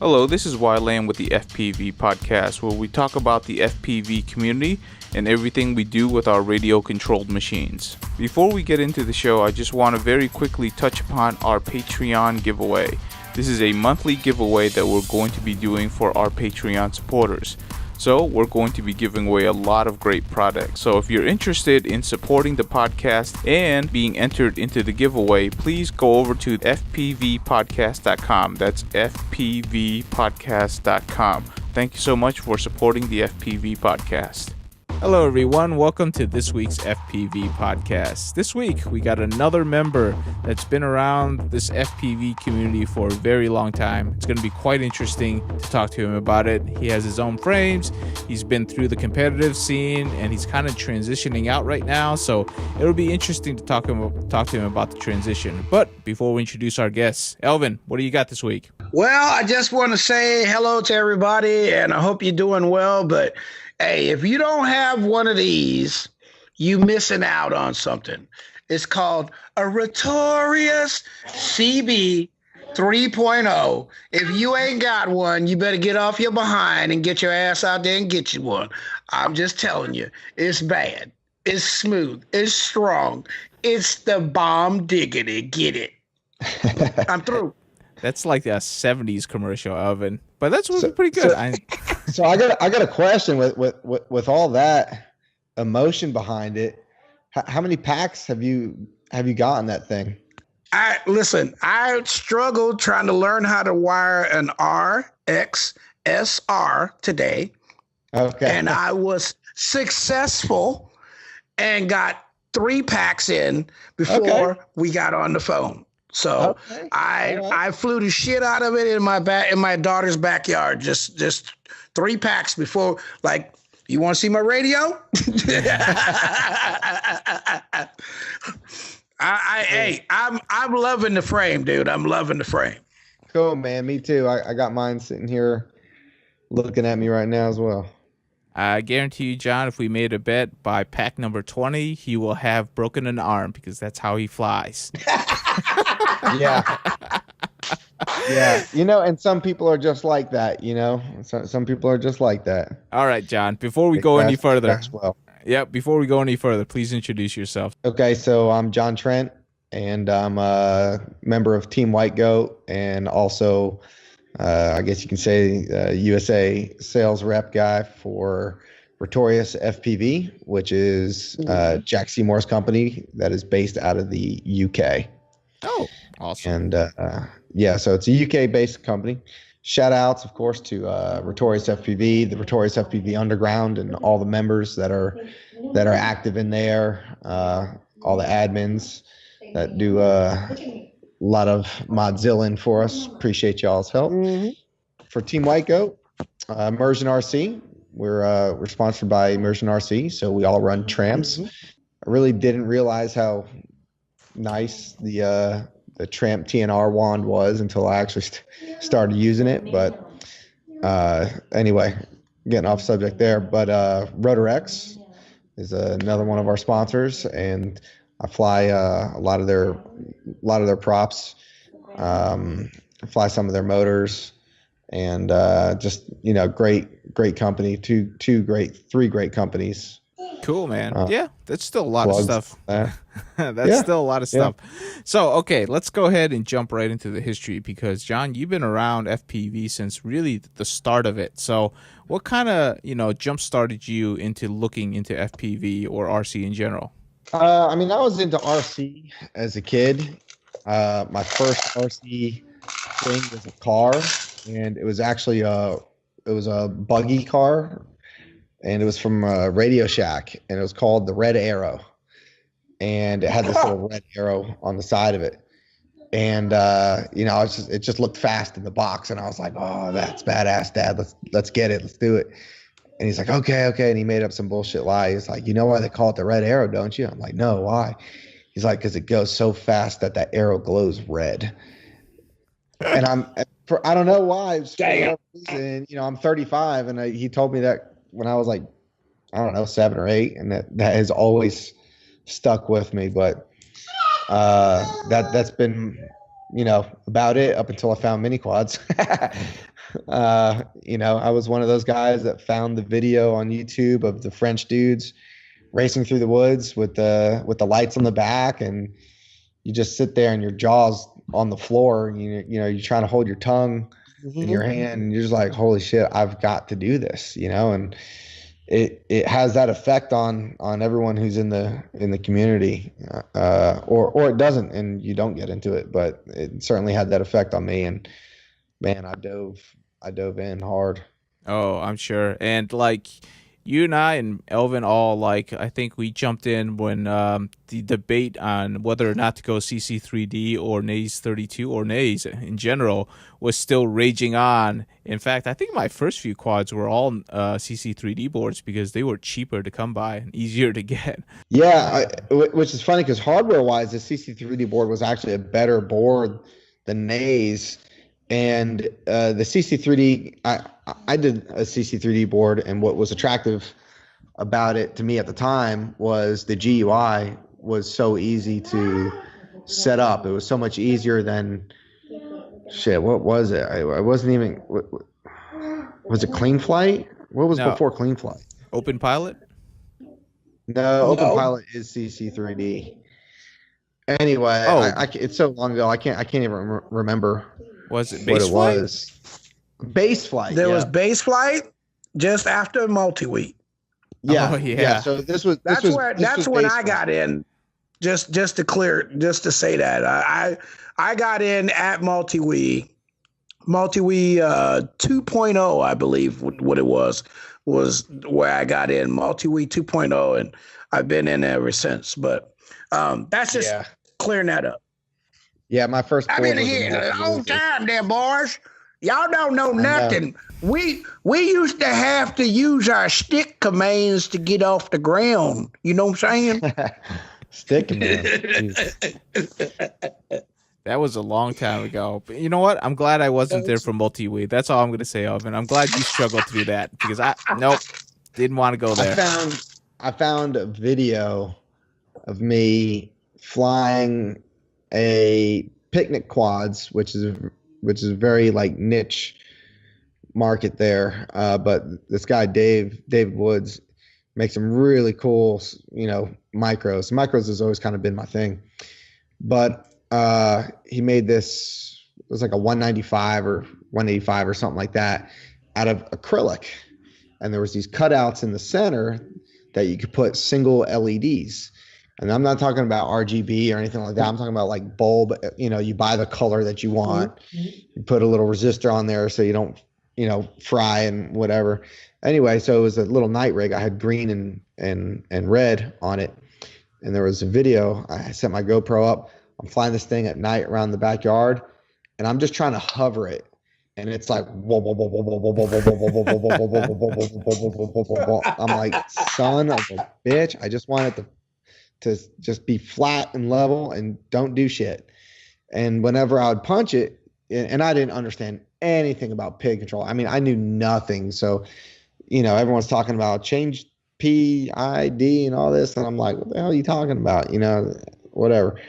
Hello, this is Wyland with the FPV podcast, where we talk about the FPV community and everything we do with our radio-controlled machines. Before we get into the show, I just want to very quickly touch upon our Patreon giveaway. This is a monthly giveaway that we're going to be doing for our Patreon supporters. So we're going to be giving away a lot of great products. So if you're interested in supporting the podcast and being entered into the giveaway, please go over to fpvpodcast.com. That's fpvpodcast.com. Thank you so much for supporting the FPV podcast. Hello everyone, welcome to this week's FPV podcast. This week we got another member that's been around this FPV community for a very long time. It's going to be quite interesting to talk to him about it. He has his own frames, he's been through the competitive scene, and he's kind of transitioning out right now, so it'll be interesting to talk to him about the transition. But before we introduce our guests, Elvin, what do you got this week? Well, I just want to say hello to everybody, and I hope you're doing well, but hey, if you don't have one of these, you missing out on something. It's called a Rotorious CB 3.0. If you ain't got one, you better get off your behind and get your ass out there and get you one. I'm just telling you, it's bad. It's smooth. It's strong. It's the bomb diggity. Get it. I'm through. That's like a 70s commercial, Elvin. But that's pretty good. So I got a question with all that emotion behind it. How many packs have you gotten that thing? I struggled trying to learn how to wire an RX SR today. Okay. And I was successful and got 3 packs in before we got on the phone. So I flew the shit out of it in my daughter's backyard. Just 3 packs before. Like, you want to see my radio? I'm loving the frame, dude. I'm loving the frame. Cool, man. Me too. I got mine sitting here looking at me right now as well. I guarantee you, John, if we made a bet by pack number 20, he will have broken an arm because that's how he flies. Yeah. Yeah. And some people are just like that, some people are just like that. All right, John, before we go any further. Well. Yeah, before we go any further, please introduce yourself. Okay, so I'm John Trent, and I'm a member of Team White Goat, and also I guess you can say USA sales rep guy for Rotorious FPV, which is Jack Seymour's company that is based out of the UK. Oh, awesome. And so it's a UK-based company. Shout outs, of course, to Rotorious FPV, the Rotorious FPV Underground, and all the members that are active in there, all the admins that do a lot of Modzilla for us. Appreciate y'all's help. Mm-hmm. For Team White Goat, Immersion RC, we're sponsored by Immersion RC, so we all run trams. Mm-hmm. I really didn't realize how nice the Tramp TNR wand was until I actually started using it. But anyway, getting off subject there. But Rotorious is another one of our sponsors, and I fly a lot of their props. I fly some of their motors, and just great company. Three great companies. Cool, man. Yeah, that's still a lot of stuff. Still a lot of stuff. So, okay, let's go ahead and jump right into the history, because, John, you've been around FPV since really the start of it. So what kind of, jump started you into looking into FPV or RC in general? I was into RC as a kid. My first RC thing was a car, and it was actually a buggy car. And it was from Radio Shack, and it was called the Red Arrow, and it had this little red arrow on the side of it. And it just looked fast in the box, and I was like, "Oh, that's badass, Dad. Let's get it. Let's do it." And he's like, "Okay." And he made up some bullshit lie. He's like, "You know why they call it the Red Arrow, don't you?" I'm like, "No, why?" He's like, "Because it goes so fast that arrow glows red." And I don't know why. For whatever reason, I'm 35, and he told me that when I was like, I don't know, 7 or 8, and that has always stuck with me. But that's been, about it up until I found mini quads. I was one of those guys that found the video on YouTube of the French dudes racing through the woods with the lights on the back, and you just sit there and your jaw's on the floor, and you're trying to hold your tongue in your hand, and you're just like, holy shit, I've got to do this, and it has that effect on everyone who's in the community, or it doesn't, and you don't get into it, but it certainly had that effect on me, and man, I dove in hard. Oh, I'm sure. And like you and I and Elvin all like I think we jumped in when the debate on whether or not to go CC3D or Naze 32 or Naze in general was still raging on. In fact, I think my first few quads were all CC3D boards because they were cheaper to come by and easier to get. Yeah, which is funny because hardware-wise, the CC3D board was actually a better board than Naze. And the CC3D, I did a CC3D board, and what was attractive about it to me at the time was the GUI was so easy to set up. It was so much easier than shit. What was it? I wasn't even. Was it Clean Flight? What was before Clean Flight? Open Pilot? No, Open Pilot is CC3D. Anyway, it's so long ago. I can't even remember. Was it what it was? Base Flight. There was Base Flight just after Multi-Week. Yeah, oh, yeah. So that's when I got in. Just to say that I got in at Multi-Week 2.0, I believe what it was where I got in, Multi-Week 2.0, and I've been in ever since. But that's just clearing that up. Yeah, my first. I've been here a long time, there, boys. Y'all don't know nothing. We used to have to use our stick commands to get off the ground. You know what I'm saying? Stick command. That was a long time ago. But you know what? I'm glad I wasn't there for Multi-Week. That's all I'm going to say, Alvin. I'm glad you struggled through that because didn't want to go there. I found a video of me flying a picnic quads, which is very like niche market there. But this guy Dave Woods makes some really cool, micros. Micros has always kind of been my thing, but he made this. It was like a 195 or 185 or something like that out of acrylic, and there was these cutouts in the center that you could put single LEDs. And I'm not talking about RGB or anything like that. I'm talking about like bulb, you buy the color that you want. You put a little resistor on there so you don't, fry and whatever. Anyway, so it was a little night rig. I had green and red on it. And there was a video. I set my GoPro up. I'm flying this thing at night around the backyard, and I'm just trying to hover it. And it's like, I'm like, son of a bitch. I just want it to just be flat and level and don't do shit. And whenever I would punch it, and I didn't understand anything about pig control. I mean, I knew nothing. So, everyone's talking about change PID and all this. And I'm like, what the hell are you talking about? Whatever.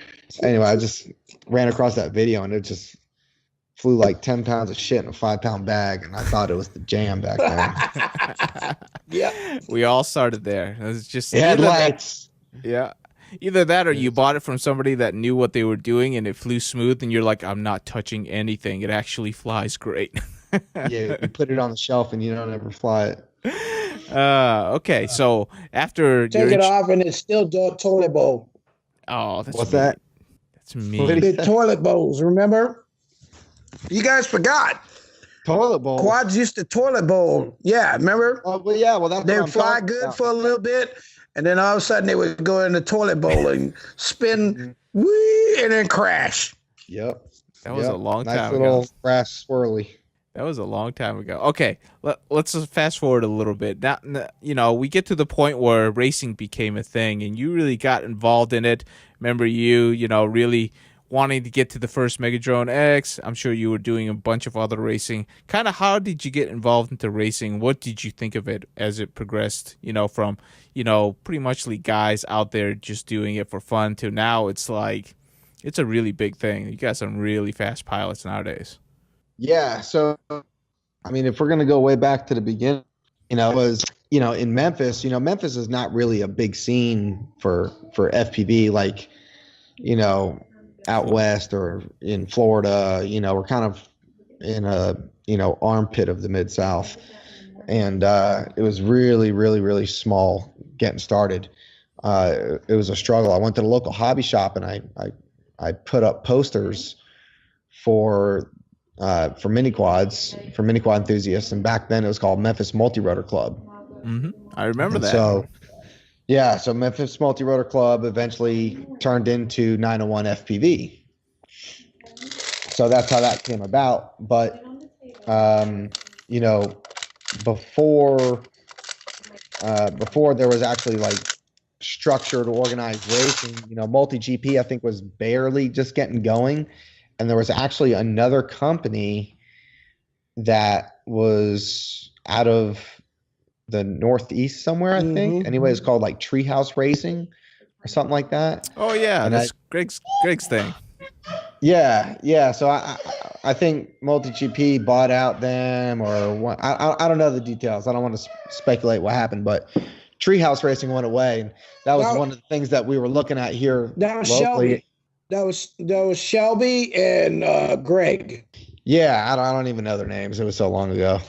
Anyway, I just ran across that video, and it just flew like 10 pounds of shit in a 5-pound bag. And I thought it was the jam back then. Yeah. We all started there. It was just headlights. Yeah. Either that or you bought it from somebody that knew what they were doing and it flew smooth and you're like, I'm not touching anything. It actually flies great. Yeah, you put it on the shelf and you don't ever fly it. Okay, so after take it off and it's still toilet bowl. Oh, that's what's that? That's me. The toilet bowls, remember? You guys forgot. Toilet bowl. Quads used to toilet bowl. Yeah, remember? Oh, well, yeah. Well, that's they'd fly good about. For a little bit. And then all of a sudden they would go in the toilet bowl and spin, whee, and then crash. Yep. That was a long nice time ago. Nice little crash swirly. That was a long time ago. Okay, let's just fast forward a little bit. Now, we get to the point where racing became a thing, and you really got involved in it. Remember you really wanting to get to the first Megadrone X. I'm sure you were doing a bunch of other racing. Kind of how did you get involved into racing? What did you think of it as it progressed, from, pretty much guys out there just doing it for fun to now it's like, it's a really big thing. You got some really fast pilots nowadays. Yeah. So I mean, if we're going to go way back to the beginning, it was, in Memphis, Memphis is not really a big scene for FPV, like, out west or in Florida. We're kind of in a, armpit of the Mid-South. And it was really, really, really small getting started. It was a struggle. I went to the local hobby shop and I put up posters for mini quads, for mini quad enthusiasts. And back then it was called Memphis Multi-Rotor Club. I remember And that. so, yeah, so Memphis Multi-Rotor Club eventually turned into 901 FPV. So that's how that came about. But, before there was actually like structured, organized racing, Multi GP I think was barely just getting going, and there was actually another company that was out of the Northeast somewhere, I think. Anyway, it's called like Treehouse Racing or something like that. Oh yeah, and that's Greg's thing. Yeah. So I think Multi GP bought out them, or what, I don't know the details. I don't want to speculate what happened, but Treehouse Racing went away, and that was one of the things that we were looking at here locally. That was Shelby and Greg. Yeah, I don't even know their names. It was so long ago.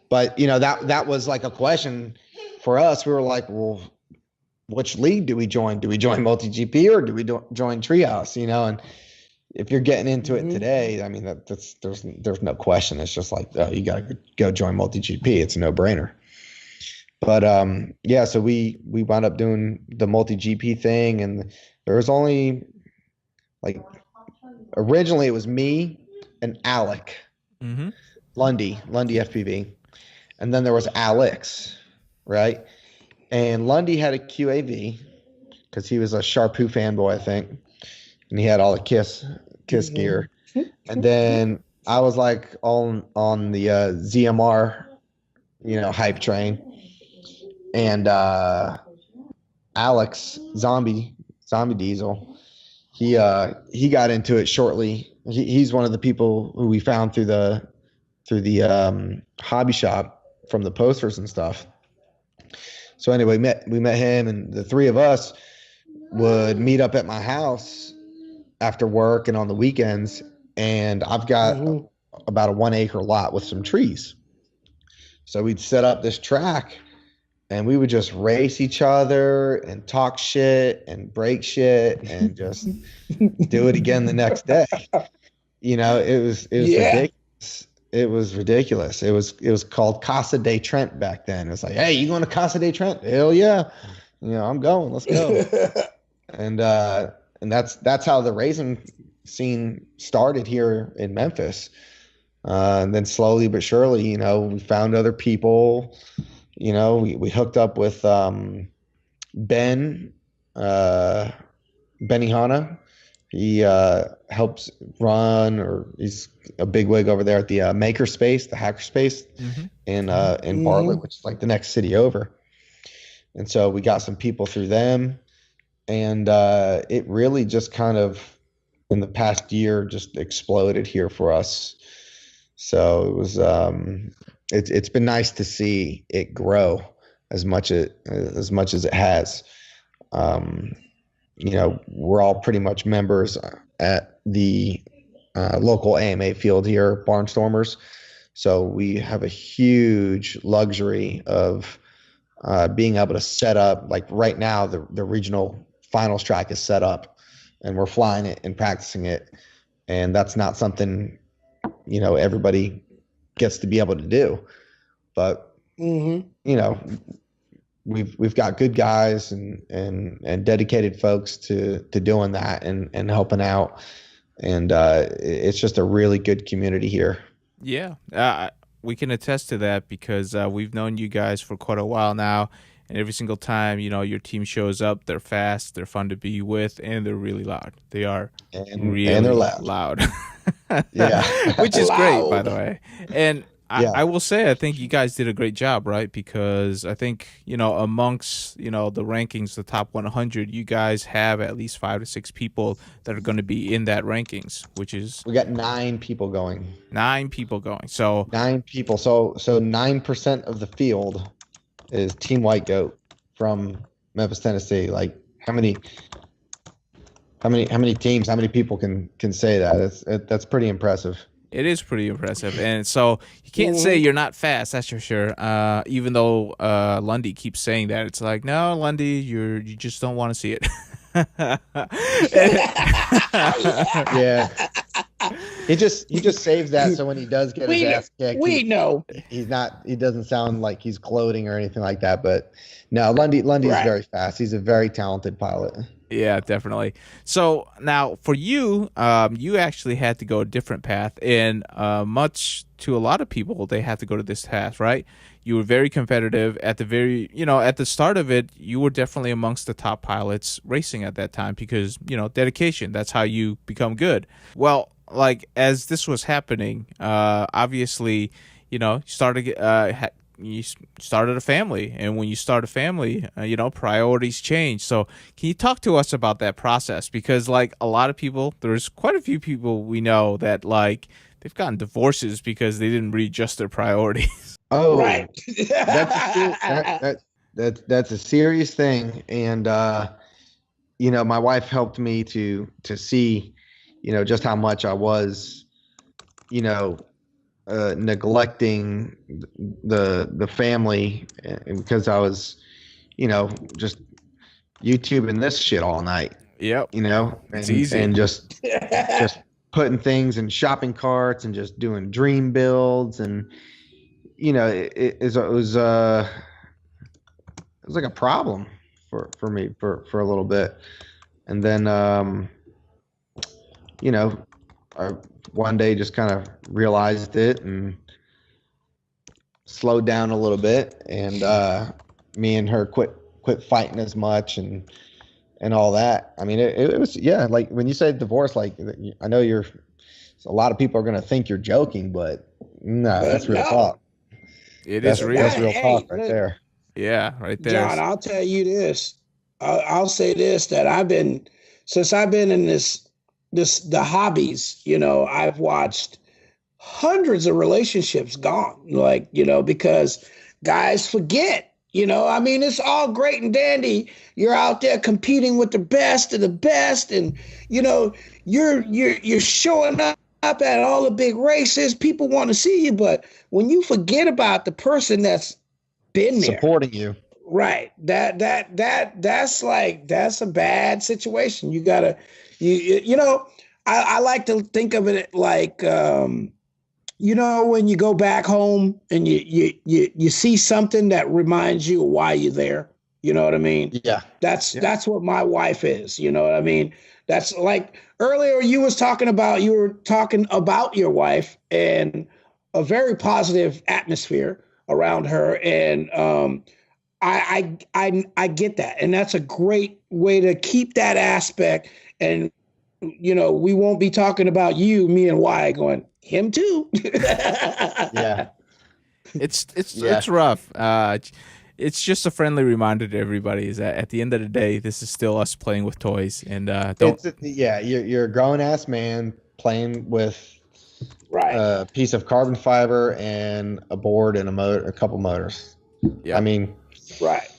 But that was like a question for us. We were like, well, which league do we join? Do we join Multi GP or do we join Treehouse? And if you're getting into it today, I mean, there's no question. It's just like, oh, you got to go join Multi GP. It's a no brainer. But yeah, so we wound up doing the Multi GP thing, and there was only like originally it was me and Alec Lundy FPV, and then there was Alex, right? And Lundy had a QAV because he was a Sharpoo fanboy, I think, and he had all the Kiss gear. And then I was like on the ZMR, hype train. And Alex Zombie Diesel, he got into it shortly. He's one of the people who we found through the hobby shop from the posters and stuff. So anyway, we met him, and the three of us would meet up at my house after work and on the weekends. And I've got about a 1 acre lot with some trees. So we'd set up this track, and we would just race each other and talk shit and break shit and just do it again the next day. It was ridiculous. It was ridiculous. It was called Casa de Trent back then. It was like, hey, you going to Casa de Trent? Hell yeah. I'm going. Let's go. And that's how the racing scene started here in Memphis. And then slowly but surely, we found other people. We hooked up with Benny Hanna. He helps run, or he's a big wig over there at the Maker Space, the Hacker Space in Bartlett, which is like the next city over. And so we got some people through them, and it really just kind of in the past year just exploded here for us. So it was it's been nice to see it grow as much as it has. We're all pretty much members at the local AMA field here, Barnstormers. So we have a huge luxury of being able to set up, like right now, the regional finals track is set up, and we're flying it and practicing it. And that's not something, everybody gets to be able to do. But, we've got good guys and dedicated folks to doing that and helping out. And it's just a really good community here. Yeah, we can attest to that because we've known you guys for quite a while now. And every single time, your team shows up, they're fast, they're fun to be with, and they're really loud. They are really they're loud. loud. Yeah. Which is great, by the way. And I will say I think you guys did a great job, right? Because I think, amongst, the rankings, the top 100, you guys have at least 5 to 6 people that are going to be in that rankings, which is We got 9 people going. 9 people going. So 9 people. So 9% of the field is Team White Goat from Memphis, Tennessee. Like how many teams, how many people can say that? That's pretty impressive. it is pretty impressive. And so you can't say you're not fast, that's for sure. Even though Lundy keeps saying that. It's like, no, Lundy, you just don't want to see it. Yeah. He just saves that so when he does get his ass kicked, he doesn't sound like he's gloating or anything like that. But no, Lundy's very fast. He's a very talented pilot. Yeah, definitely. So now for you, you actually had to go a different path, and much to a lot of people, they have to go to this path, right? You were very competitive at the start of it. You were definitely amongst the top pilots racing at that time because, dedication, that's how you become good. Well, like as this was happening, obviously, you started a family, and when you start a family, priorities change. So can you talk to us about that process? Because like a lot of people, there's quite a few people we know that like they've gotten divorces because they didn't readjust their priorities. Oh, right. That's a serious thing. And, my wife helped me to see, just how much I was, neglecting the family because I was, just YouTubing this shit all night. Yep. It's easy. And just putting things in shopping carts and just doing dream builds. And, it was like a problem for me for a little bit. And then, I one day just kind of realized it and slowed down a little bit, and me and her quit fighting as much and all that. I mean, it was, like when you say divorce, like I know a lot of people are going to think you're joking, but no, that's real talk. Is real. That's real talk right there. Yeah, right there. John, I'll tell you this. I'll say this, that since I've been in the hobbies, I've watched hundreds of relationships gone, because guys forget, I mean, it's all great and dandy. You're out there competing with the best of the best. And, you're showing up at all the big races. People want to see you. But when you forget about the person that's been there supporting you, right, that's a bad situation. You gotta, I like to think of it like, when you go back home and you see something that reminds you of why you're there. You know what I mean? Yeah. That's what my wife is. You know what I mean? That's like earlier you were talking about your wife and a very positive atmosphere around her. And I get that. And that's a great way to keep that aspect. And, we won't be talking about you, me and Y going, him too. Yeah. It's rough. It's just a friendly reminder to everybody is that at the end of the day, this is still us playing with toys, and you're a grown ass man playing with right. a piece of carbon fiber and a board and a couple motors. Yeah. I mean, right.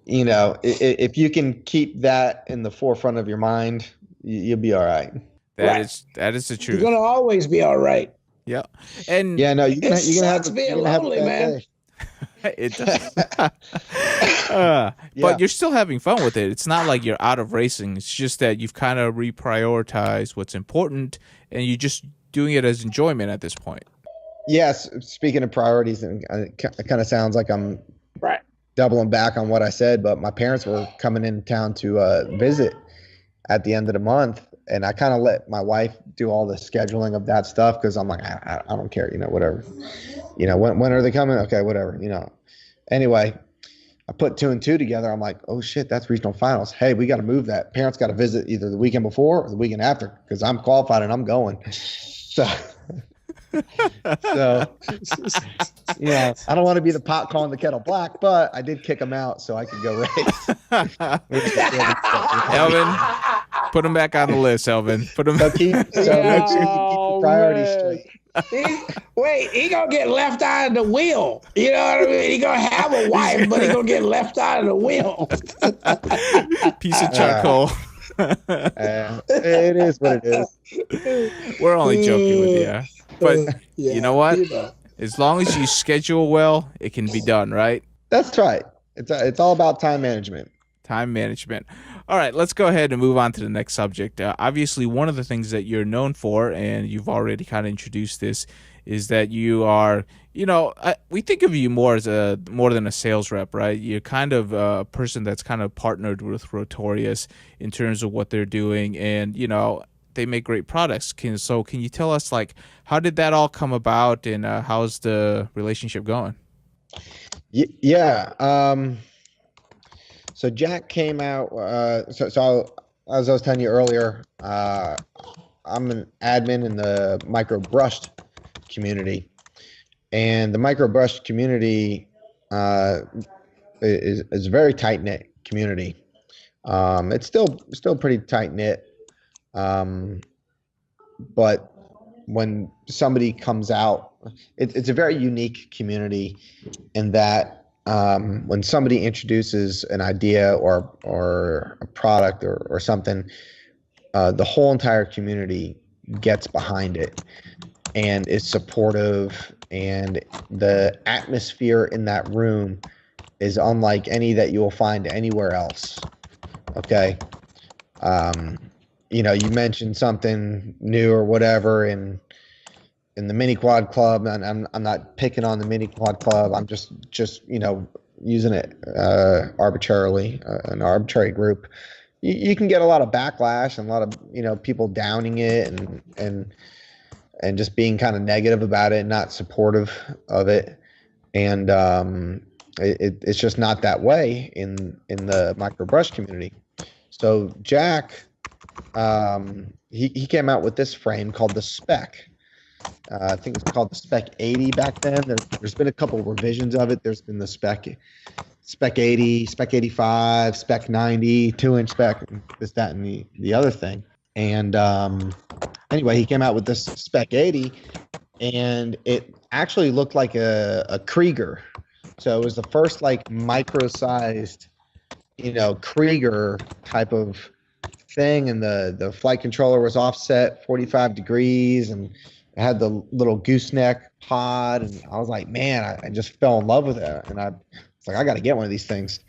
If you can keep that in the forefront of your mind, you'll be all right. That is the truth. You're gonna always be all right. Yeah, and yeah, no, you're gonna have being lonely, man. It does. But you're still having fun with it. It's not like you're out of racing. It's just that you've kind of reprioritized what's important, and you're just doing it as enjoyment at this point. Yes. Speaking of priorities, and it kind of sounds like I'm doubling back on what I said, but my parents were coming in town to visit at the end of the month, and I kind of let my wife do all the scheduling of that stuff because I'm like, I don't care, whatever. When are they coming? Okay, whatever, Anyway, I put 2 and 2 together. I'm like, oh shit, that's regional finals. Hey, we got to move that. Parents got to visit either the weekend before or the weekend after because I'm qualified and I'm going. So So, yeah, I don't want to be the pot calling the kettle black, but I did kick him out so I could go race. Elvin, put him back on the list, Elvin. Put him. So make sure you keep your priorities straight. He gonna get left out of the wheel. You know what I mean? He gonna have a wife, but he gonna get left out of the wheel. Piece of charcoal. It is what it is. We're only joking with you, but you know what? As long as you schedule well, it can be done, right? That's right. It's all about time management. Time management. All right, let's go ahead and move on to the next subject. Obviously, one of the things that you're known for, and you've already kind of introduced this, is that you are, we think of you more than a sales rep, right? You're kind of a person that's kind of partnered with Rotorious in terms of what they're doing, and they make great products. Can you tell us, like, how did that all come about, and how's the relationship going? Yeah. So Jack came out. So as I was telling you earlier, I'm an admin in the micro brushed community, and the micro brushed community is a very tight knit community. It's still pretty tight knit, but when somebody comes out, it's a very unique community in that. When somebody introduces an idea or a product or something, the whole entire community gets behind it and is supportive, and the atmosphere in that room is unlike any that you will find anywhere else. Okay. You mentioned something new or whatever in the mini quad club, and I'm not picking on the mini quad club. I'm just using it arbitrarily, an arbitrary group. You can get a lot of backlash and a lot of people downing it and just being kind of negative about it and not supportive of it. And it's just not that way in the micro brush community. So Jack, he came out with this frame called the Spec. I think it's called the Spec 80 back then. There's been a couple of revisions of it. There's been the Spec 80, Spec 85, Spec 90, 2-inch Spec, this, that, and the other thing. And anyway, he came out with this Spec 80, and it actually looked like a Krieger. So it was the first like micro-sized, Krieger type of thing, and the flight controller was offset 45 degrees, and it had the little gooseneck pod, and I was like, man, I just fell in love with it, and I was like, I got to get one of these things.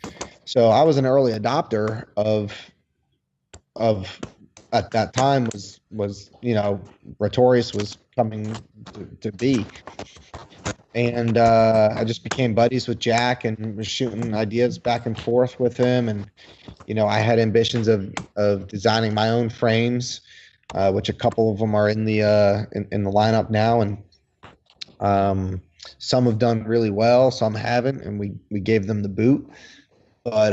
So I was an early adopter of at that time was Rotorious was coming to be, and I just became buddies with Jack and was shooting ideas back and forth with him, and I had ambitions of designing my own frames, which a couple of them are in the lineup now, and some have done really well, some haven't, and we gave them the boot. But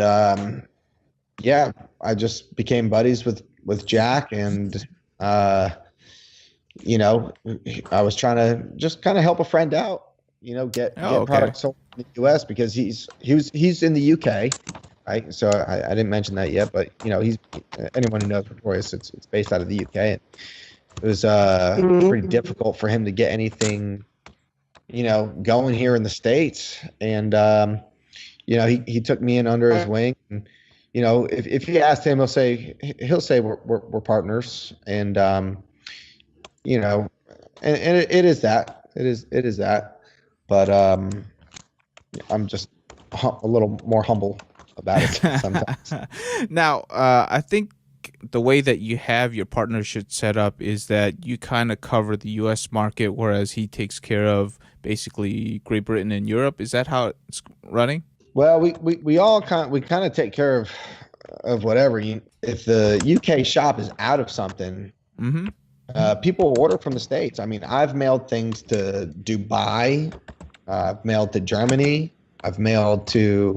yeah, I just became buddies with Jack, and I was trying to just kind of help a friend out, get products sold in the US, because he's in the UK. Right, so I didn't mention that yet, but he's anyone who knows Rotorious, it's based out of the UK. And it was pretty difficult for him to get anything, going here in the States. And he took me in under his wing. And, if you asked him, he'll say we're partners. And and it is that. It is that. But I'm just a little more humble about it sometimes. Now, I think the way that you have your partnership set up is that you kind of cover the U.S. market, whereas he takes care of basically Great Britain and Europe. Is that how it's running? Well, we all kind of take care of whatever. If the UK shop is out of something, people order from the States. I mean, I've mailed things to Dubai, I've mailed to Germany, I've mailed to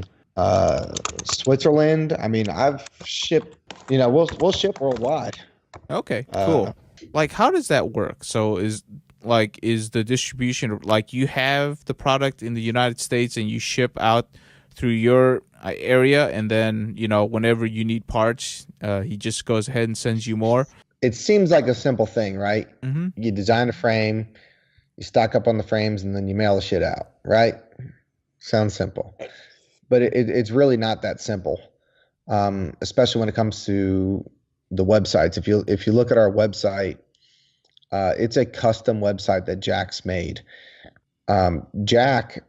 Switzerland. I mean, I've shipped, we'll ship worldwide. Okay, cool. Like, how does that work? So like is the distribution? Like you have the product in the United States and you ship out through your area, and then whenever you need parts, he just goes ahead and sends you more. It seems like a simple thing, right? Mm-hmm. You design a frame, you stock up on the frames, and then you mail the shit out, right? Sounds simple, but it's really not that simple, especially when it comes to the websites. If you look at our website, it's a custom website that Jack's made. Jack,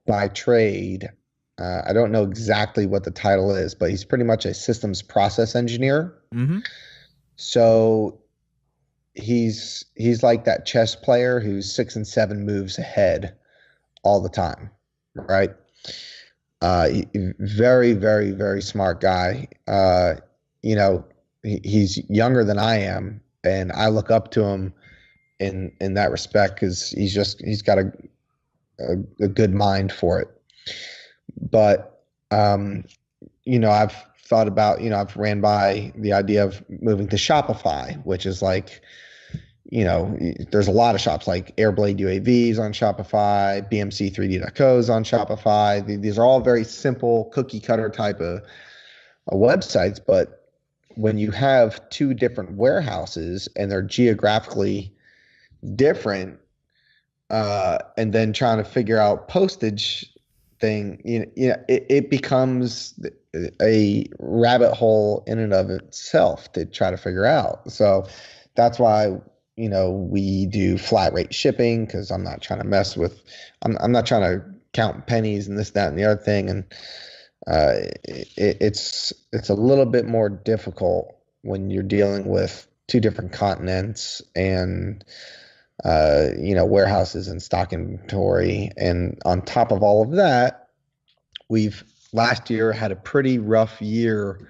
by trade, I don't know exactly what the title is, but he's pretty much a systems process engineer. Mm-hmm. So he's like that chess player who's 6 and 7 moves ahead all the time, right? Very, very, very smart guy. He's younger than I am, and I look up to him in that respect because he's got a good mind for it. But I've thought about, I've ran by the idea of moving to Shopify, which is like, there's a lot of shops like Airblade UAVs on Shopify, BMC3D.co is on Shopify. These are all very simple cookie cutter type of websites. But when you have 2 different warehouses and they're geographically different, and then trying to figure out postage thing, it becomes a rabbit hole in and of itself to try to figure out. So that's why we do flat rate shipping, because I'm not trying to mess with, I'm not trying to count pennies and this, that, and the other thing. And it's a little bit more difficult when you're dealing with 2 different continents and warehouses and stock inventory. And on top of all of that, we've last year had a pretty rough year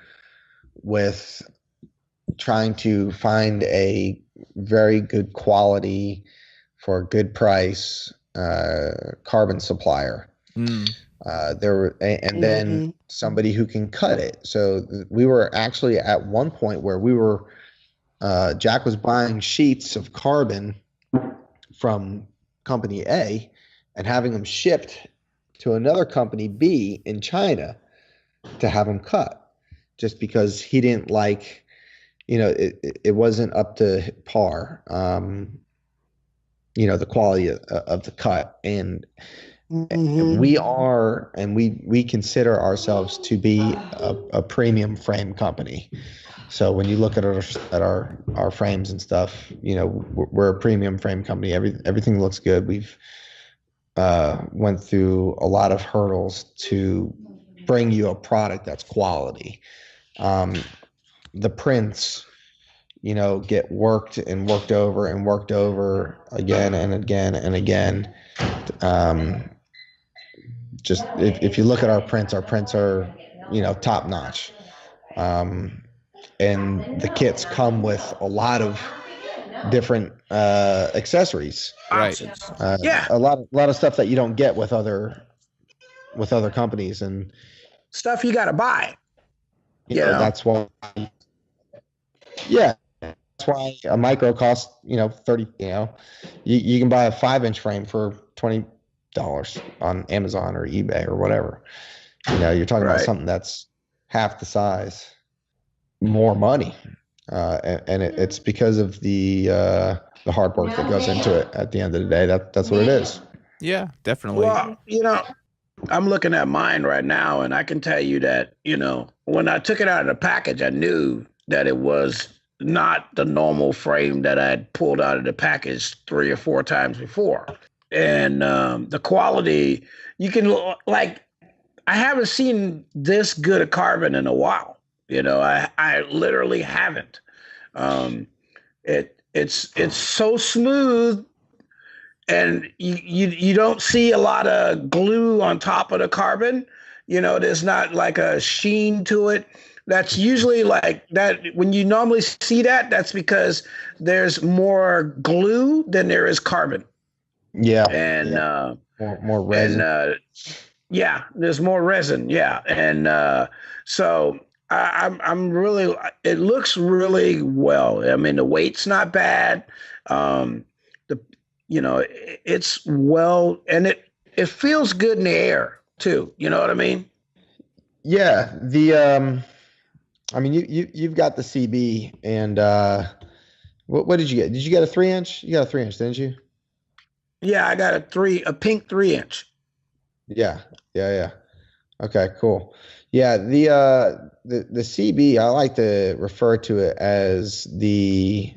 with trying to find a very good quality for a good price carbon supplier. Then somebody who can cut it. So we were actually at one point where Jack was buying sheets of carbon from company A and having them shipped to another company B in China to have them cut, just because he didn't like, it wasn't up to par, the quality of the cut. And we consider ourselves to be a premium frame company. So when you look at our frames and stuff, we're a premium frame company. Everything looks good. We've went through a lot of hurdles to bring you a product that's quality. The prints, get worked and worked over and worked over again and again and again. Just if you look at our prints are, top notch. And the kits come with a lot of different accessories. Right. A lot of stuff that you don't get with other companies, and stuff you got to buy. That's why. Yeah, that's why a micro costs 30. You can buy a 5-inch frame for $20 on Amazon or eBay or whatever. You're talking about something that's half the size, more money, and it's because of the hard work that goes into it. At the end of the day, that's what it is. Yeah, definitely. Well, I'm looking at mine right now, and I can tell you that when I took it out of the package, I knew that it was not the normal frame that I had pulled out of the package 3 or 4 times before. And the quality, you can I haven't seen this good a carbon in a while. I literally haven't. It's so smooth, and you don't see a lot of glue on top of the carbon. There's not like a sheen to it. That's usually like that. When you normally see that, that's because there's more glue than there is carbon. Yeah. And more resin. And there's more resin. Yeah. And so I'm really, it looks really well. I mean, the weight's not bad. it's well, and it feels good in the air too. You know what I mean? Yeah. I mean, you've got the CB, and what did you get? Did you get a 3-inch? You got a 3-inch, didn't you? Yeah, I got a pink 3-inch. Yeah. Yeah. Okay, cool. Yeah, the CB, I like to refer to it as the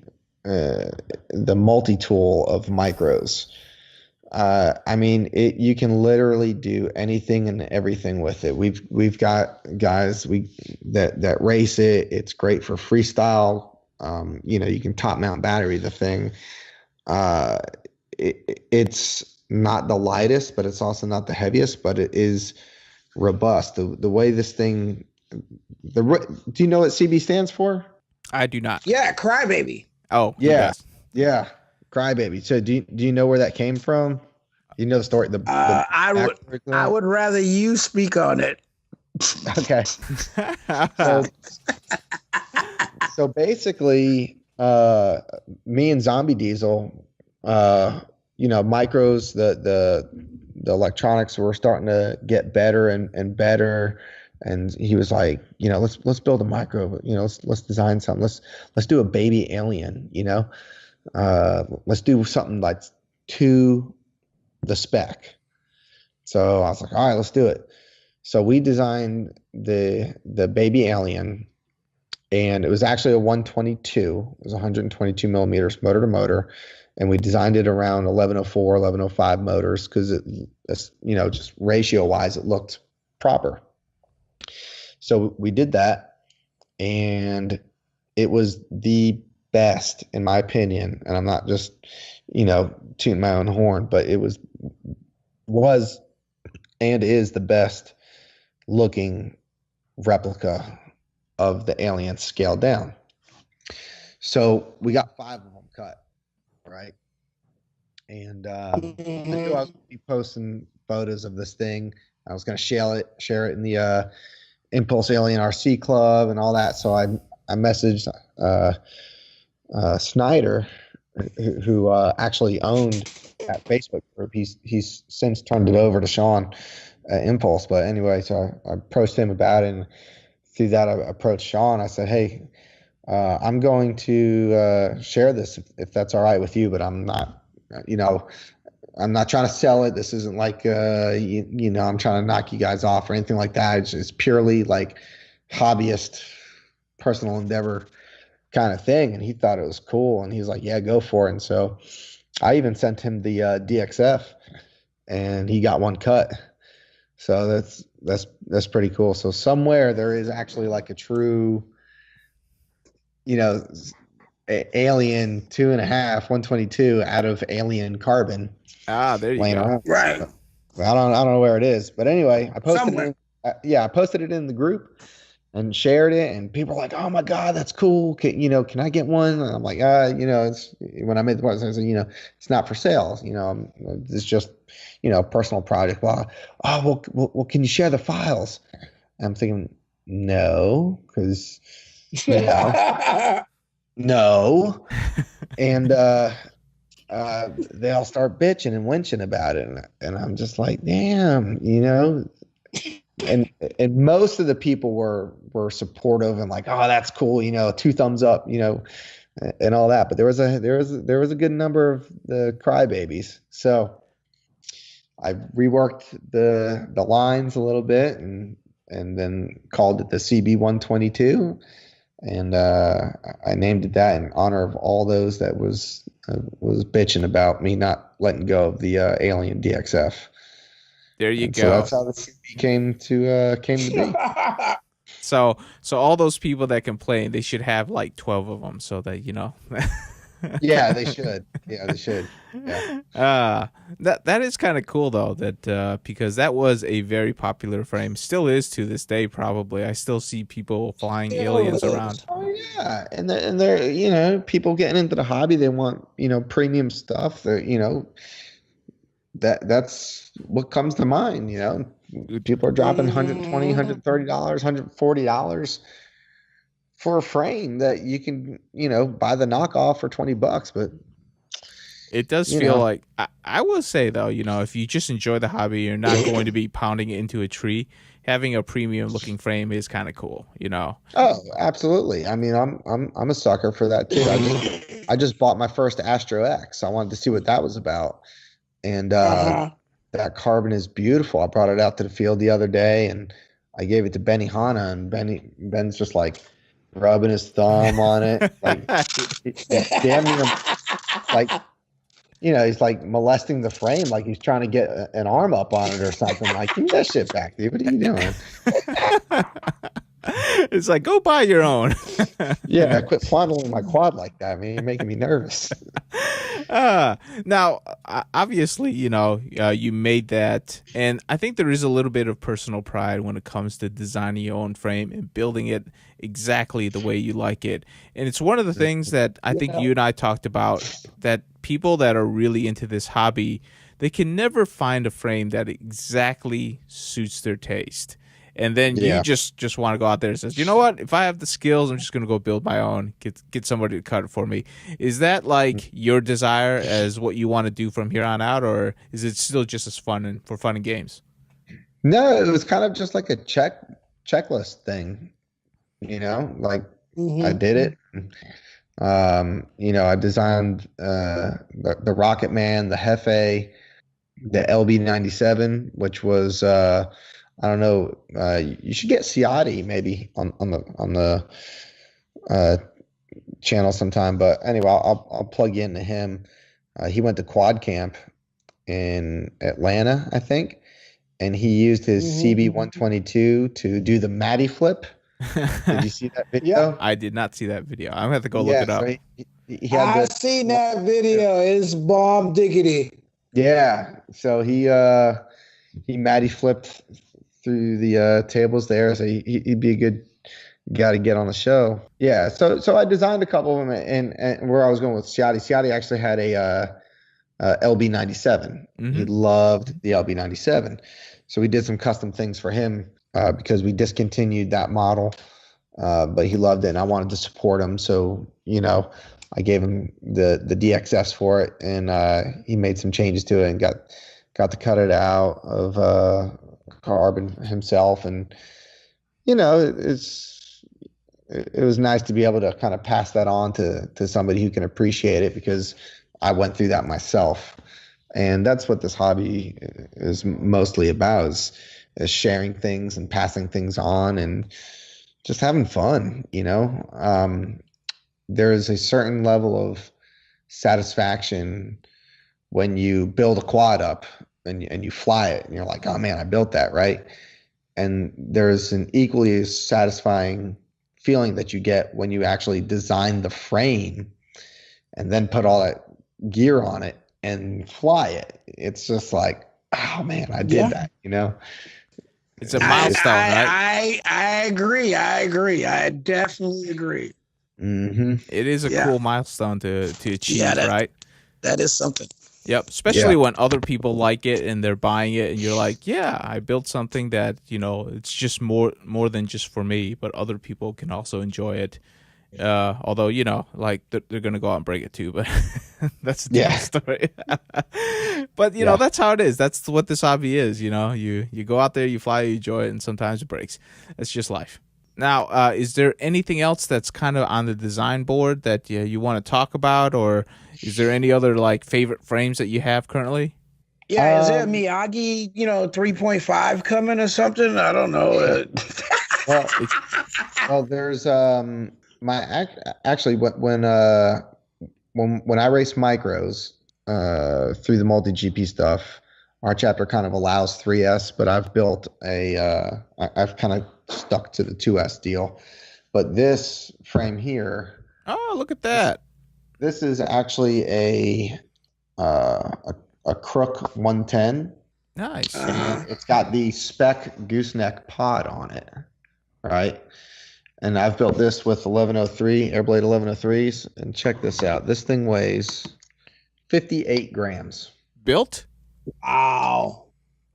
multi-tool of micros. I mean, you can literally do anything and everything with it. We've got guys that race it. It's great for freestyle. You can top mount battery the thing. Uh, it's not the lightest, but it's also not the heaviest, but it is robust. The way this thing, do you know what CB stands for? I do not. Yeah, crybaby. Oh, he Yeah, does. yeah, crybaby. So do you know where that came from? You know the story. I would rather you speak on it. Okay. So, so basically, me and Zombie Diesel, micros, the electronics were starting to get better and better. And he was like, let's build a micro, let's design something. Let's do a baby alien, let's do something like to the spec. So I was like, all right, let's do it. So we designed the baby alien, and it was actually a 122. It was 122 millimeters motor to motor, and we designed it around 1104, 1105 motors because just ratio wise, it looked proper. So we did that, and it was the best in my opinion. And I'm not just tooting my own horn, but it was and is the best looking replica of the alien scaled down. So we got 5 of them cut, right? And I knew I was going to be posting photos of this thing. I was going to share it in the Impulse Alien RC Club and all that. So I messaged Snyder, who actually owned that Facebook group. He's since turned it over to Sean Impulse. But anyway, so I approached him about it, and through that I approached Sean. I said, hey, I'm going to share this if that's all right with you, but I'm not, I'm not trying to sell it. This isn't like, I'm trying to knock you guys off or anything like that. It's purely like hobbyist, personal endeavor kind of thing. And he thought it was cool, and he's like, yeah, go for it. And so I even sent him the DXF, and he got one cut. So that's pretty cool. So somewhere there is actually like a true, alien 2.5 122 out of alien carbon. There you go. Around. Right. I don't know where it is, but anyway, I posted I posted it in the group and shared it, and people were like, "Oh my god, that's cool! Can I get one?" And I'm like, it's when I made the point, I said, it's not for sale. It's just personal project. Well, well, can you share the files? And I'm thinking, no, because no, and they all start bitching and winching about it, and I'm just like, damn, and most of the people were supportive and like, oh, that's cool, 2 thumbs up, and all that. But there was a good number of the crybabies. So I reworked the lines a little bit and then called it the CB122. And I named it that in honor of all those that was bitching about me not letting go of the Alien DXF. There you go. So that's how the CB came to be. So all those people that complain, they should have like 12 of them, so that Yeah, they should. Yeah, they should. Yeah. That is kind of cool though, that because that was a very popular frame, still is to this day probably. I still see people flying aliens around. Oh yeah, and they're people getting into the hobby. They want premium stuff. That's what comes to mind. People are dropping $120, $130, $140 for a frame that you can buy the knockoff for $20, but It does You feel know. like I will say though, if you just enjoy the hobby, you're not going to be pounding it into a tree. Having a premium looking frame is kind of cool. Oh, absolutely. I mean, I'm a sucker for that too. I just bought my first Astro X. I wanted to see what that was about, and Uh-huh. that carbon is beautiful. I brought it out to the field the other day, and I gave it to Benny Hanna, and Ben's just like rubbing his thumb on it, like damn near like he's like molesting the frame, like he's trying to get an arm up on it or something. Like, give me that shit back, dude. What are you doing? It's like, go buy your own. Yeah, quit fondling my quad like that, man. You're making me nervous. Now, obviously, you made that, and I think there is a little bit of personal pride when it comes to designing your own frame and building it exactly the way you like it. And it's one of the things that I think you and I talked about, that people that are really into this hobby, they can never find a frame that exactly suits their taste. And then you just want to go out there and says, you know what? If I have the skills, I'm just going to go build my own, get somebody to cut it for me. Is that like your desire as what you want to do from here on out, or is it still just as fun and for fun and games? No, it was kind of just like a checklist thing, like I did it. I designed the Rocket Man, the Hefe, the LB97, which was I don't know. You should get Ciotti maybe on the channel sometime. But anyway, I'll plug you into him. He went to Quad Camp in Atlanta, I think, and he used his CB122 to do the Matty flip. Did you see that video? I did not see that video. I'm gonna have to go look it up. So he had I've seen that video. It's bomb diggity. Yeah. So he Matty flipped through the tables there, so he'd be a good guy to get on the show. Yeah, so I designed a couple of them, and where I was going with Ciotti actually had a LB97. He loved the LB97, so we did some custom things for him because we discontinued that model, but he loved it, and I wanted to support him, so I gave him the DXS for it, and he made some changes to it and got to cut it out of carbon himself, and it was nice to be able to kind of pass that on to somebody who can appreciate it, because I went through that myself, and that's what this hobby is mostly about, is sharing things and passing things on and just having fun. There is a certain level of satisfaction when you build a quad up and you fly it and you're like, oh man, I built that, right? And there's an equally as satisfying feeling that you get when you actually design the frame and then put all that gear on it and fly it. It's just like, oh man, I did that, It's a milestone, right? I agree. I definitely agree. It is a cool milestone to achieve, right? That is something. Yep, especially when other people like it and they're buying it, and you're like, yeah, I built something that, it's just more than just for me, but other people can also enjoy it. Although, like they're going to go out and break it too, but that's a different story. But, that's how it is. That's what this hobby is, you go out there, you fly, you enjoy it, and sometimes it breaks. That's just life. Now, is there anything else that's kind of on the design board that you want to talk about, or is there any other like favorite frames that you have currently? Yeah, is there a Miyagi, 3.5 coming or something? I don't know. Well, there's actually when I race micros through the multi GP stuff, our chapter kind of allows 3S, but I've built I've kind of stuck to the 2S deal. But this frame here, oh, look at that! This is actually a Crook 110. Nice. And it's got the spec gooseneck pod on it, right? And I've built this with 1103 Airblade 1103s, and check this out. This thing weighs 58 grams. Built? Wow.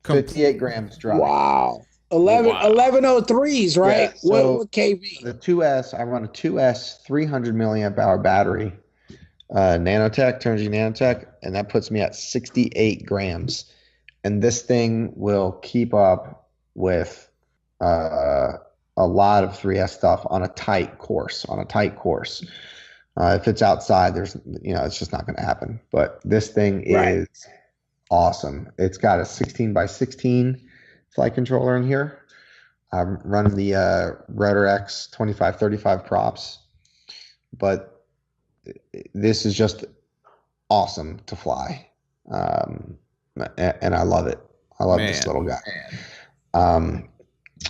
58 grams dry. Wow. 1103s, right? Yeah, so what kV? The 2S, I run a 2S 300 milliamp hour battery nanotech, Turnigy nanotech, and that puts me at 68 grams. And this thing will keep up with a lot of 3S stuff on a tight course. If it's outside, it's just not going to happen. But this thing is awesome. It's got a 16 by 16 flight controller in here. I'm running the Rotorious 2535 props, but this is just awesome to fly, and I love it. I love this little guy.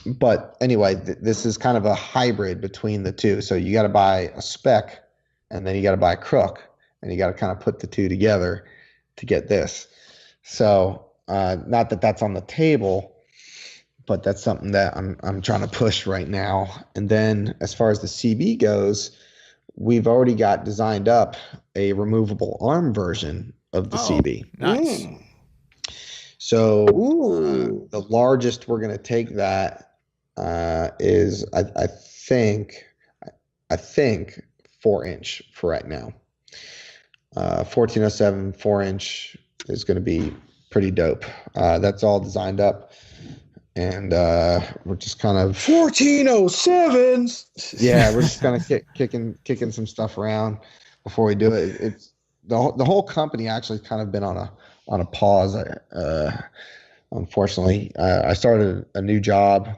But anyway, this is kind of a hybrid between the two. So you got to buy a spec, and then you got to buy a crook, and you got to kind of put the two together to get this. So not that that's on the table, but that's something that I'm trying to push right now. And then as far as the CB goes, we've already got designed up a removable arm version of the CB. Nice. So the largest we're going to take that is I think 4-inch for right now. 1407 4-inch is going to be pretty dope. That's all designed up, and we're just kind of 1407s. Yeah, we're just kind of kicking some stuff around before we do it. It's the whole company actually kind of been on a pause. Unfortunately, I started a new job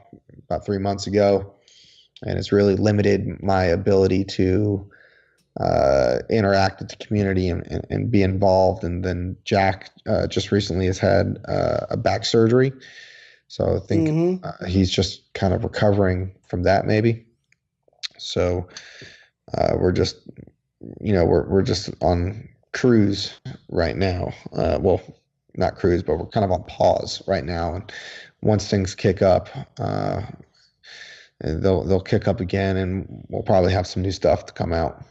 about 3 months ago, and it's really limited my ability to interact with the community and be involved. And then Jack just recently has had a back surgery, so I think he's just kind of recovering from that maybe. So we're just we're just on cruise right now. Well, not cruise, but we're kind of on pause right now. And once things kick up, they'll kick up again, and we'll probably have some new stuff to come out.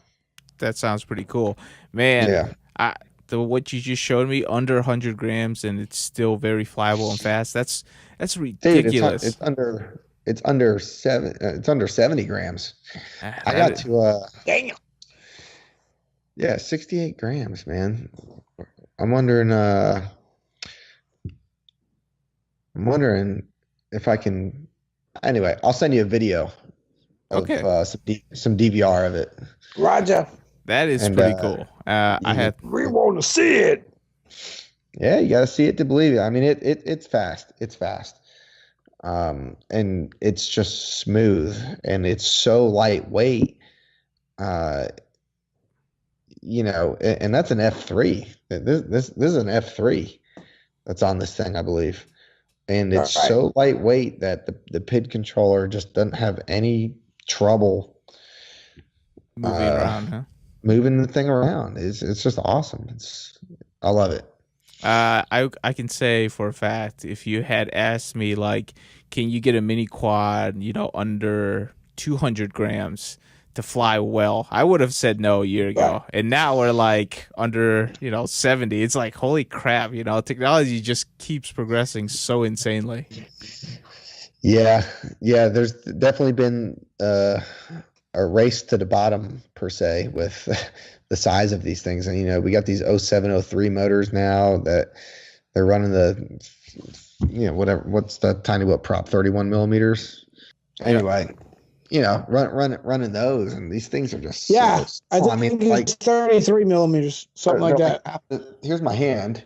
That sounds pretty cool, man. Yeah. What you just showed me, under 100 grams, and it's still very flyable and fast. That's ridiculous. Dude, it's under 70 grams. I got to damn. Yeah, 68 grams, man. I'm wondering if I can. Anyway, I'll send you a video of some DVR of it. Roger. That is pretty cool. We want to see it. Yeah, you got to see it to believe it. I mean, it's fast. It's fast. And it's just smooth, and it's so lightweight. And that's an F3. This is an F3 that's on this thing, I believe. And it's so lightweight that the PID controller just doesn't have any trouble moving the thing around. It's just awesome. I love it. I can say for a fact, if you had asked me, like, can you get a mini quad, under 200 grams to fly well, I would have said no a year ago. And now we're like under 70. It's like, holy crap, technology just keeps progressing so insanely. Yeah, there's definitely been a race to the bottom, per se, with the size of these things. And we got these 0703 motors now that they're running the what's the tiny whip prop, 31 millimeters. Anyway, running those, and these things are just I think it's 33 millimeters, something like that. Here's my hand.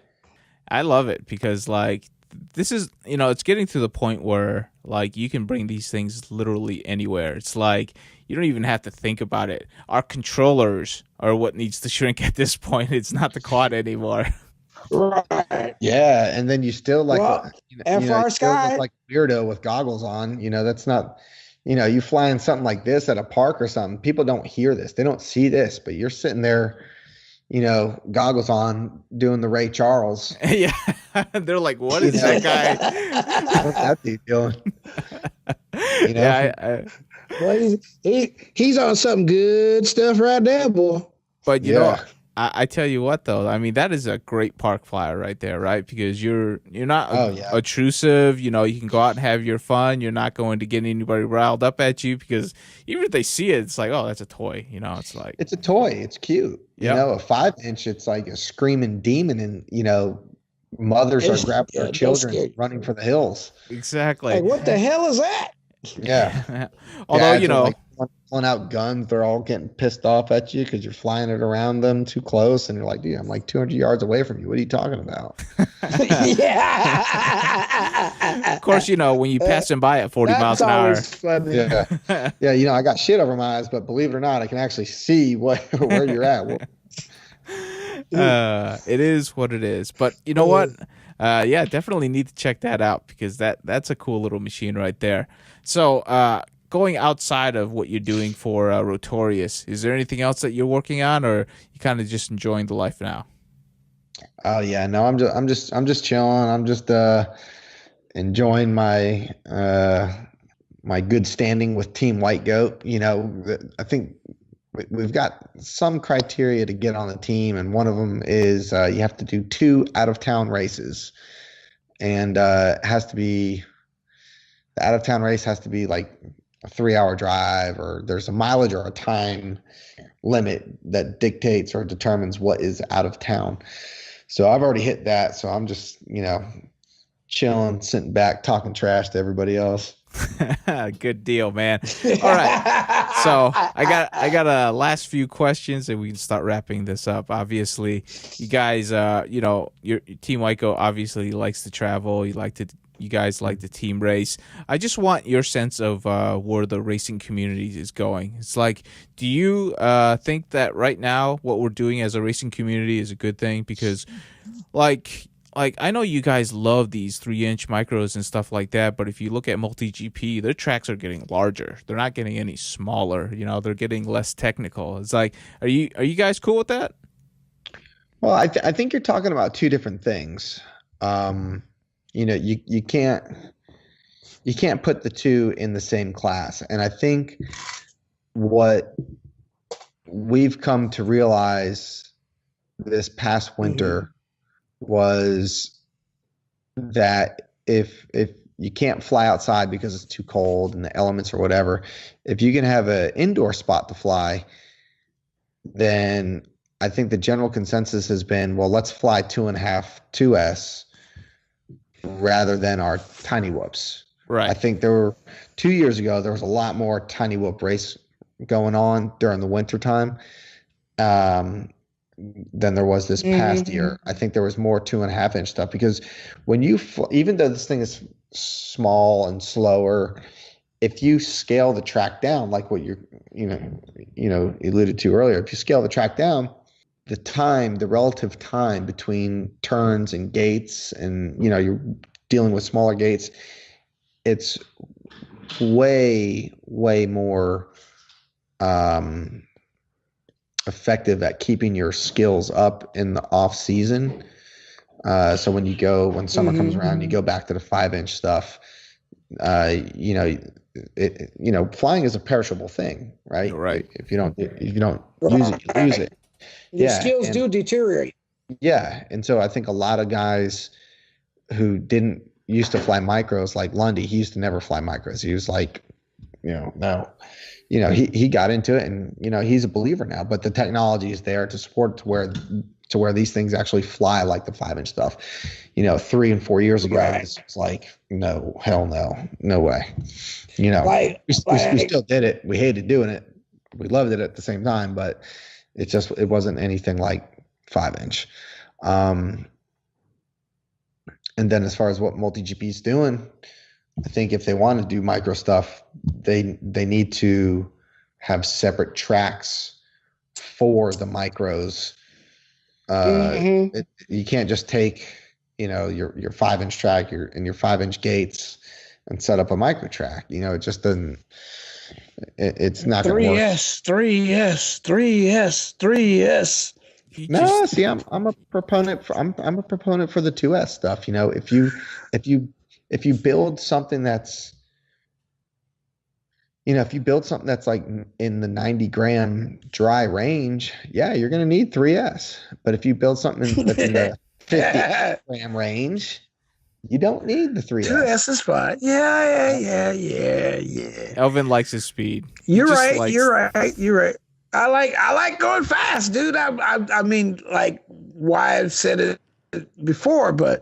I love it because, like, this is, it's getting to the point where, like, you can bring these things literally anywhere. It's like you don't even have to think about it. Our controllers are what needs to shrink at this point. It's not the quad anymore. Right. Yeah, and then you still like FR Sky, look like a weirdo with goggles on. That's not. You flying something like this at a park or something. People don't hear this. They don't see this, but you're sitting there, goggles on, doing the Ray Charles. Yeah. They're like, what is that guy? What's that dude doing? Yeah, he's on some good stuff right there, boy. But you know, I tell you what though, I mean that is a great park flyer right there, right? Because you're not obtrusive. You know, you can go out and have your fun. You're not going to get anybody riled up at you because even if they see it, it's like, oh, that's a toy. You know, it's like it's a toy. It's cute. You know, a 5-inch, it's like a screaming demon, and mothers are grabbing their children, running for the hills. Exactly. Like, what the hell is that? Yeah. Although like pulling out guns, they're all getting pissed off at you because you're flying it around them too close, and you're like, dude, I'm like 200 yards away from you. What are you talking about? Yeah. Of course, when you pass them by at 40 miles an hour. Funny. Yeah. Yeah. I got shit over my eyes, but believe it or not, I can actually see where you're at. It is what it is. But you know what? Definitely need to check that out because that's a cool little machine right there. So, going outside of what you're doing for Rotorious, is there anything else that you're working on, or you kind of just enjoying the life now? Oh yeah, no, I'm just chilling. I'm just enjoying my my good standing with Team White Goat. I think we've got some criteria to get on the team, and one of them is you have to do 2 out-of-town races, and the out-of-town race has to be like a 3-hour drive, or there's a mileage or a time limit that dictates or determines what is out of town. So I've already hit that. So I'm just, chilling, sitting back, talking trash to everybody else. Good deal, man. All right. So I got a last few questions and we can start wrapping this up. Obviously, you guys, your Team Waco obviously likes to travel. You guys like the team race. I just want your sense of where the racing community is going. It's like, do you think that right now what we're doing as a racing community is a good thing? Because like I know you guys love these 3-inch micros and stuff like that, but if you look at MultiGP, their tracks are getting larger. They're not getting any smaller. They're getting less technical. It's like, are you guys cool with that? Well, I think you're talking about 2 different things. You can't put the 2 in the same class. And I think what we've come to realize this past winter was that if you can't fly outside because it's too cold and the elements or whatever, if you can have an indoor spot to fly, then I think the general consensus has been, well, let's fly 2.5 2S rather than our tiny whoops. Right. I think 2 years ago, there was a lot more tiny whoop race going on during the winter time than there was this past year. I think there was more 2.5-inch stuff because when even though this thing is small and slower, if you scale the track down, like what you alluded to earlier, if you scale the track down, the relative time between turns and gates, and you're dealing with smaller gates, it's way more effective at keeping your skills up in the off season. So when summer comes around, you go back to the 5-inch stuff. Flying is a perishable thing, right? Right. If you don't use it, you lose it. The skills do deteriorate. Yeah. And so I think a lot of guys who didn't used to fly micros, like Lundy, he used to never fly micros. He was like, no. He got into it, and he's a believer now, but the technology is there to support to where these things actually fly like the 5-inch stuff. 3 and 4 years ago, it's like, no, hell no way. We still did it. We hated doing it. We loved it at the same time, but it wasn't anything like 5-inch. And then as far as what MultiGP is doing, I think if they want to do micro stuff, they need to have separate tracks for the micros. You can't just take your 5-inch track and your 5-inch gates and set up a micro track. It just doesn't. It's not going to work. 3S. No, see, I'm a proponent for I'm a proponent for the 2S stuff. If you build something that's if you build something that's like in the 90 gram dry range, yeah, you're going to need 3S. But if you build something that's in the 50 gram range, you don't need the 3S. 2S is fine. Yeah. Elvin likes his speed. You're right. I like going fast, dude. I mean, like why I've said it before, but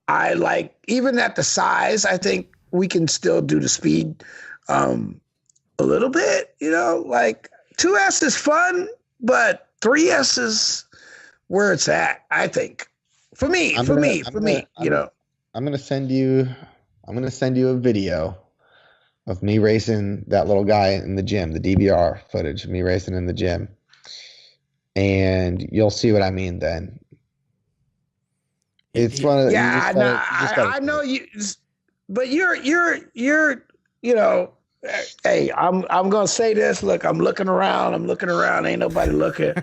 I like, even at the size, I think we can still do the speed a little bit. Like 2S is fun, but 3S is where it's at, I think. For me. I'm gonna send you a video of me racing that little guy in the gym, the DVR footage of me racing in the gym, and you'll see what I mean then. It's one of the, I know you, but you're hey, I'm gonna say this. Look, I'm looking around. Ain't nobody looking,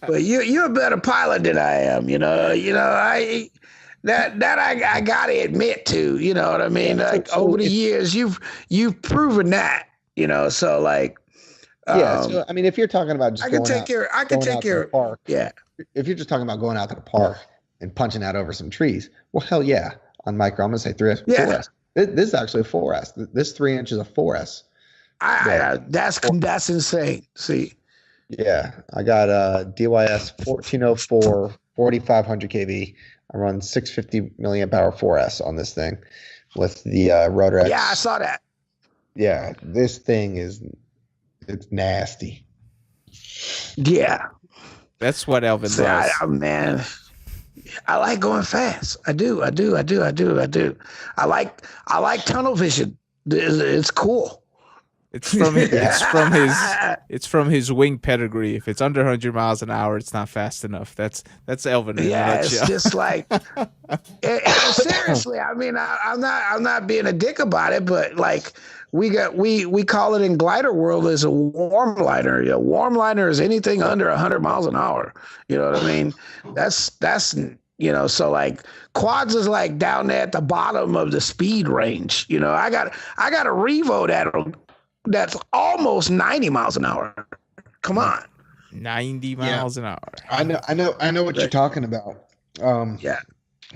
but you're a better pilot than I am. I gotta admit to. You know what I mean? Like over the years, you've proven that. So like. So I mean, if you're talking about just I can take care of the park, yeah. If you're just talking about going out to the park and punching out over some trees, well, hell yeah. On micro, I'm gonna say 3S, 4S. This is actually a 4S. This 3 inches of 4S. That's insane. See. Yeah, I got a DYS 1404 4500 kV. I run 650 milliamp hour 4S on this thing with the Rotorious. Yeah, I saw that. Yeah, this thing it's nasty. Yeah. That's what Elvin does. Man, I like going fast. I do. I like tunnel vision. It's cool. It's from his wing pedigree. If it's under 100 miles an hour, it's not fast enough. That's Elvin in a nutshell. It's just like seriously. I mean, I'm not being a dick about it, but like we call it in glider world as a warm liner. A warm liner is anything under 100 miles an hour. You know what I mean? That's so like quads is like down there at the bottom of the speed range. I got a Revo that's almost 90 miles an hour. Come on. 90 miles an hour. I know what you're talking about.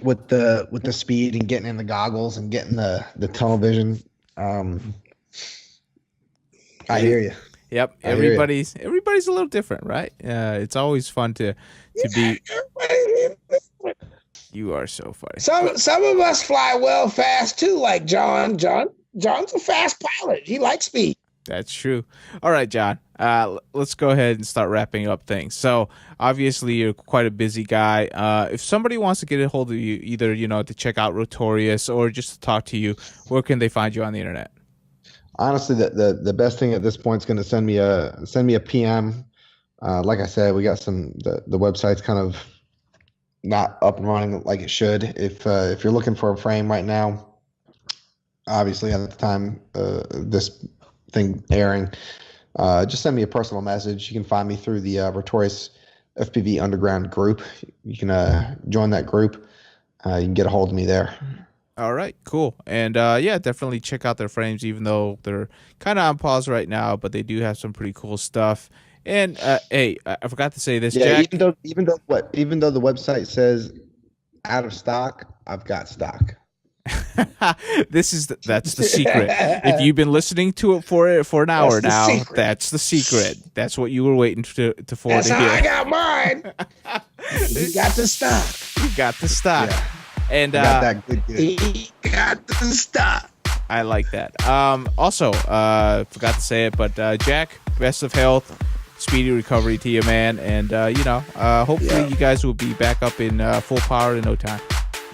With the speed and getting in the goggles and getting the tunnel vision. I hear you. Yep. Everybody's a little different, right? It's always fun to be. You are so funny. Some of us fly well fast too, like John. John's a fast pilot. He likes speed. That's true. All right, John. Let's go ahead and start wrapping up things. So obviously you're quite a busy guy. If somebody wants to get a hold of you, either to check out Rotorious or just to talk to you, where can they find you on the internet? Honestly, the best thing at this point is going to send me a PM. Like I said, we got the website's kind of not up and running like it should. If you're looking for a frame right now, obviously at the time this thing airing, just send me a personal message. You can find me through the Rotorious FPV Underground group. You can join that group. You can get a hold of me there. All right, cool. And definitely check out their frames, even though they're kind of on pause right now, but they do have some pretty cool stuff. And hey, I forgot to say this, Jack. Even though the website says out of stock, I've got stock. That's the secret. If you've been listening to it for an hour now, that's the secret. That's what you were waiting for to hear. That's how I got mine. You got the stock. You got the stock. Yeah. And got that good. He got the stock. I like that. Also, forgot to say it, but Jack, best of health, speedy recovery to you, man. And hopefully you guys will be back up in full power in no time.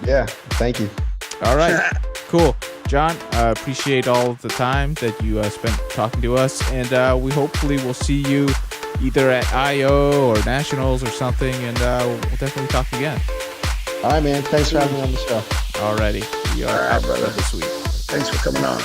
Yeah, thank you. All right, cool. John, appreciate all of the time that you spent talking to us, and we hopefully will see you either at I.O. or Nationals or something, and we'll definitely talk again. All right, man. Thanks for having me on the show. Alrighty. We are out for this week. Thanks for coming on.